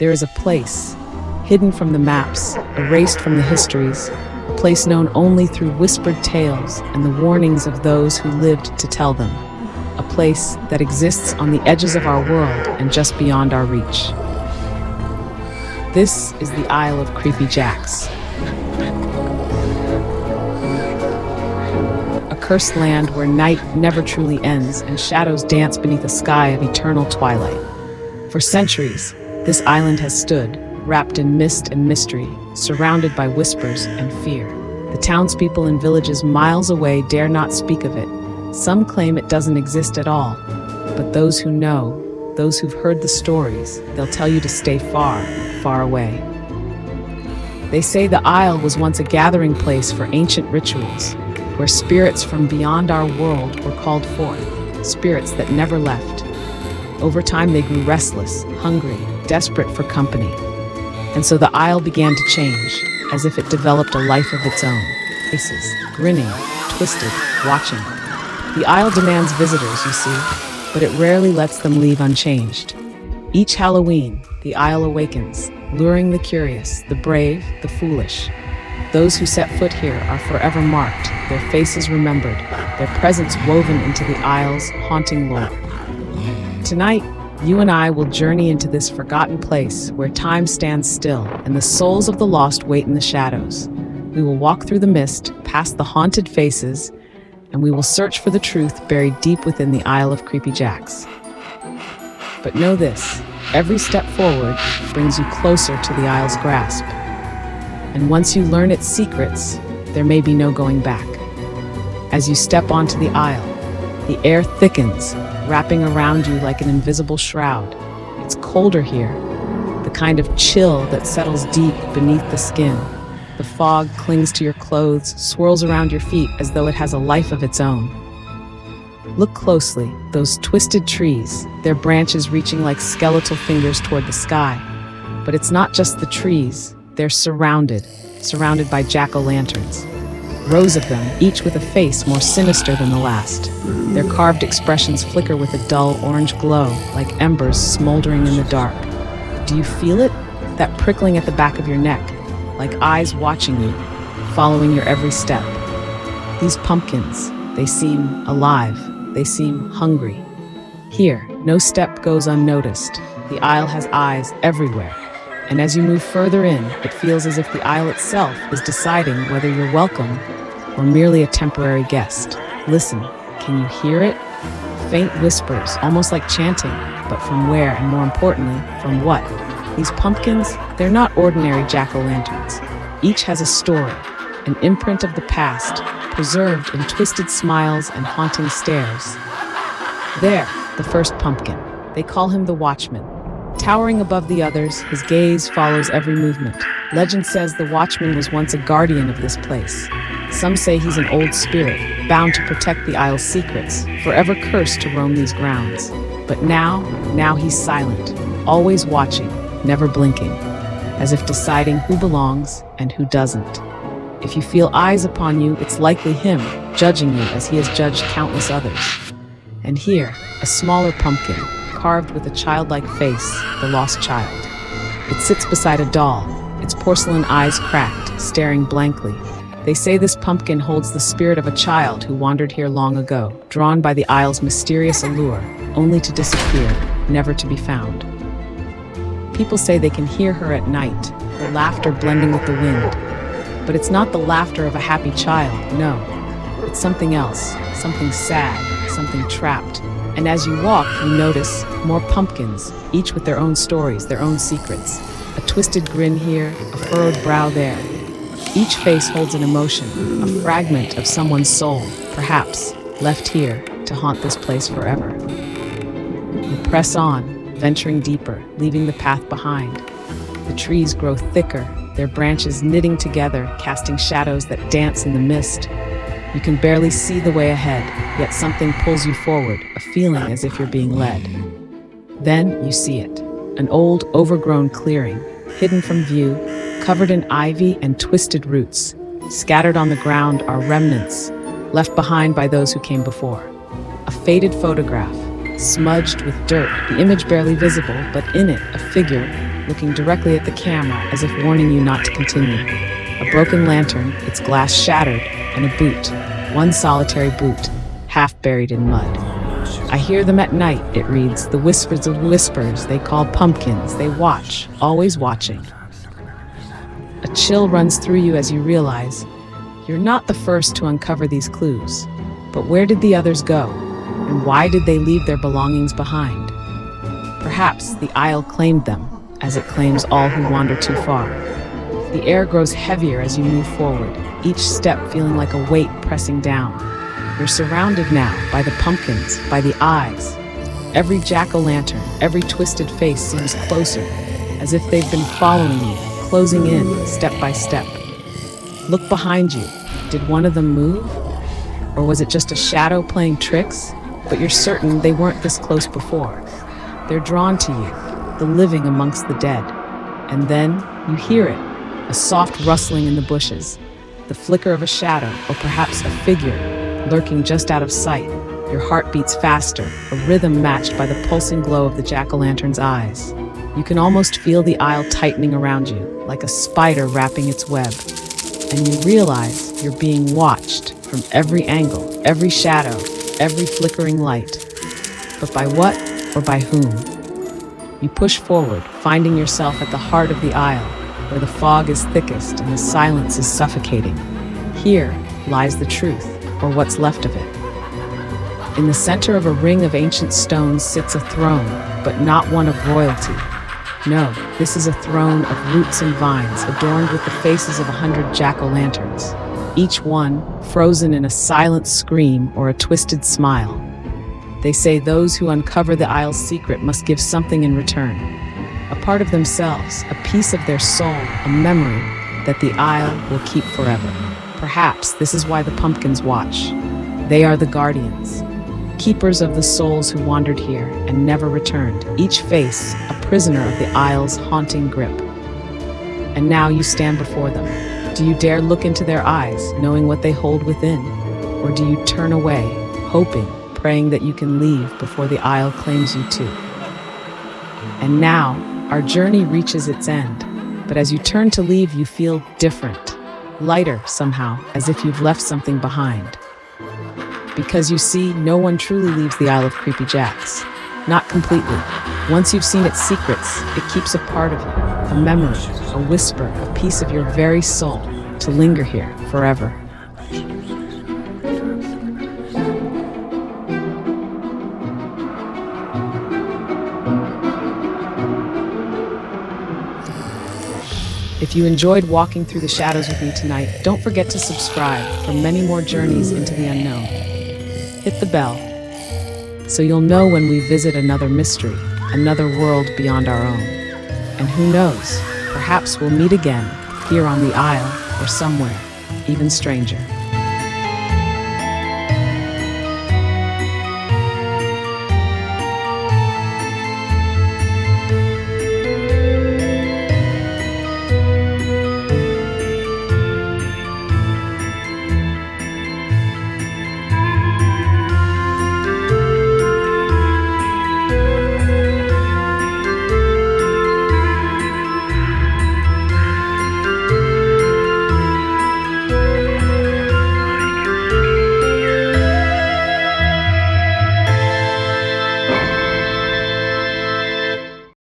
There is a place, hidden from the maps, erased from the histories, a place known only through whispered tales and the warnings of those who lived to tell them. A place that exists on the edges of our world and just beyond our reach. This is the Isle of Creepy Jacks. A cursed land where night never truly ends and shadows dance beneath a sky of eternal twilight. For centuries, this island has stood, wrapped in mist and mystery, surrounded by whispers and fear. The townspeople in villages miles away dare not speak of it. Some claim it doesn't exist at all, but those who know, those who've heard the stories, they'll tell you to stay far, far away. They say the Isle was once a gathering place for ancient rituals, where spirits from beyond our world were called forth, spirits that never left. Over time they grew restless, hungry, desperate for company. And so the Isle began to change, as if it developed a life of its own. Faces, grinning, twisted, watching. The Isle demands visitors, you see, but it rarely lets them leave unchanged. Each Halloween, the Isle awakens, luring the curious, the brave, the foolish. Those who set foot here are forever marked, their faces remembered, their presence woven into the Isle's haunting lore. Tonight, you and I will journey into this forgotten place where time stands still and the souls of the lost wait in the shadows. We will walk through the mist, past the haunted faces, and we will search for the truth buried deep within the Isle of Creepy Jacks. But know this, every step forward brings you closer to the Isle's grasp. And once you learn its secrets, there may be no going back. As you step onto the Isle, the air thickens, wrapping around you like an invisible shroud. It's colder here, the kind of chill that settles deep beneath the skin. The fog clings to your clothes, swirls around your feet as though it has a life of its own. Look closely, those twisted trees, their branches reaching like skeletal fingers toward the sky. But it's not just the trees, they're surrounded by jack-o'-lanterns. Rows of them, each with a face more sinister than the last. Their carved expressions flicker with a dull orange glow, like embers smoldering in the dark. Do you feel it? That prickling at the back of your neck, like eyes watching you, following your every step. These pumpkins, they seem alive, they seem hungry. Here, no step goes unnoticed. The Isle has eyes everywhere. And as you move further in, it feels as if the Isle itself is deciding whether you're welcome or merely a temporary guest. Listen, can you hear it? Faint whispers, almost like chanting, but from where, and more importantly, from what? These pumpkins, they're not ordinary jack-o'-lanterns. Each has a story, an imprint of the past, preserved in twisted smiles and haunting stares. There, the first pumpkin. They call him the Watchman. Towering above the others, his gaze follows every movement. Legend says the Watchman was once a guardian of this place. Some say he's an old spirit, bound to protect the Isle's secrets, forever cursed to roam these grounds. But now he's silent, always watching, never blinking, as if deciding who belongs and who doesn't. If you feel eyes upon you, it's likely him, judging you as he has judged countless others. And here, a smaller pumpkin, carved with a childlike face, the lost child. It sits beside a doll, its porcelain eyes cracked, staring blankly. They say this pumpkin holds the spirit of a child who wandered here long ago, drawn by the Isle's mysterious allure, only to disappear, never to be found. People say they can hear her at night, her laughter blending with the wind. But it's not the laughter of a happy child, no. It's something else, something sad, something trapped. And as you walk, you notice more pumpkins, each with their own stories, their own secrets. A twisted grin here, a furrowed brow there. Each face holds an emotion, a fragment of someone's soul, perhaps left here to haunt this place forever. You press on, venturing deeper, leaving the path behind. The trees grow thicker, their branches knitting together, casting shadows that dance in the mist. You can barely see the way ahead, yet something pulls you forward, a feeling as if you're being led. Then you see it, an old, overgrown clearing, hidden from view, covered in ivy and twisted roots. Scattered on the ground are remnants, left behind by those who came before. A faded photograph, smudged with dirt, the image barely visible, but in it, a figure, looking directly at the camera as if warning you not to continue. A broken lantern, its glass shattered, and a boot, one solitary boot, half buried in mud. I hear them at night, it reads, the whispers of whispers they call pumpkins. They watch, always watching. A chill runs through you as you realize you're not the first to uncover these clues. But where did the others go? And why did they leave their belongings behind? Perhaps the Isle claimed them, as it claims all who wander too far. The air grows heavier as you move forward, each step feeling like a weight pressing down. You're surrounded now by the pumpkins, by the eyes. Every jack-o'-lantern, every twisted face seems closer, as if they've been following you, closing in, step by step. Look behind you. Did one of them move? Or was it just a shadow playing tricks? But you're certain they weren't this close before. They're drawn to you, the living amongst the dead. And then you hear it, a soft rustling in the bushes, the flicker of a shadow, or perhaps a figure lurking just out of sight. Your heart beats faster, a rhythm matched by the pulsing glow of the jack-o'-lantern's eyes. You can almost feel the aisle tightening around you, like a spider wrapping its web. And you realize you're being watched from every angle, every shadow, every flickering light. But by what or by whom? You push forward, finding yourself at the heart of the aisle, where the fog is thickest and the silence is suffocating. Here lies the truth, or what's left of it. In the center of a ring of ancient stones sits a throne, but not one of royalty. No, this is a throne of roots and vines, adorned with the faces of 100 jack-o'-lanterns, each one frozen in a silent scream or a twisted smile. They say those who uncover the Isle's secret must give something in return. A part of themselves, a piece of their soul, a memory that the Isle will keep forever. Perhaps this is why the pumpkins watch. They are the guardians, keepers of the souls who wandered here and never returned, each face a prisoner of the Isle's haunting grip. And now you stand before them. Do you dare look into their eyes, knowing what they hold within? Or do you turn away, hoping, praying that you can leave before the Isle claims you too? And now, our journey reaches its end. But as you turn to leave, you feel different, lighter somehow, as if you've left something behind. Because you see, no one truly leaves the Isle of Creepy Jacks. Not completely. Once you've seen its secrets, it keeps a part of you, a memory, a whisper, a piece of your very soul, to linger here forever. If you enjoyed walking through the shadows with me tonight, don't forget to subscribe for many more journeys into the unknown. Hit the bell so you'll know when we visit another mystery, another world beyond our own. And who knows, perhaps we'll meet again here on the Isle or somewhere even stranger.